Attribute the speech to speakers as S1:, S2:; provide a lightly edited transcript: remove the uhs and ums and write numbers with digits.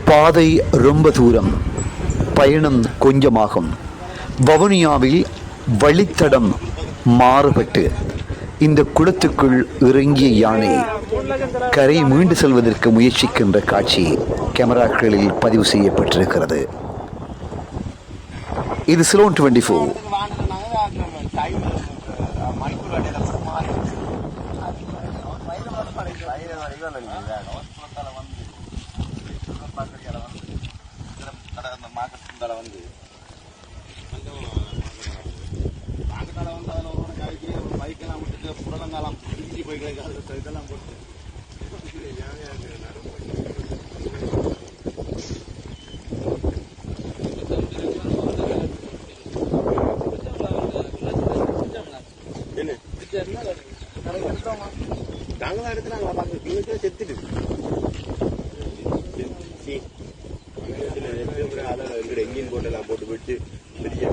S1: பாதை ரொம்ப தூரம், பயணம் கொஞ்சமாகும். வவுனியாவில் வழித்தடம் மாறுபட்டு இந்த குளத்துக்குள் இறங்கிய யானை கரை மீண்டு செல்வதற்கு முயற்சிக்கின்ற காட்சி கேமராக்களில் பதிவு செய்யப்பட்டிருக்கிறது. இது சிலோன் 24.
S2: நாங்களாம் எடுத்துனாங்களா பார்க்க செத்துட்டு எங்கேயும் போட்டு எல்லாம் போட்டு போயிட்டு பெரிய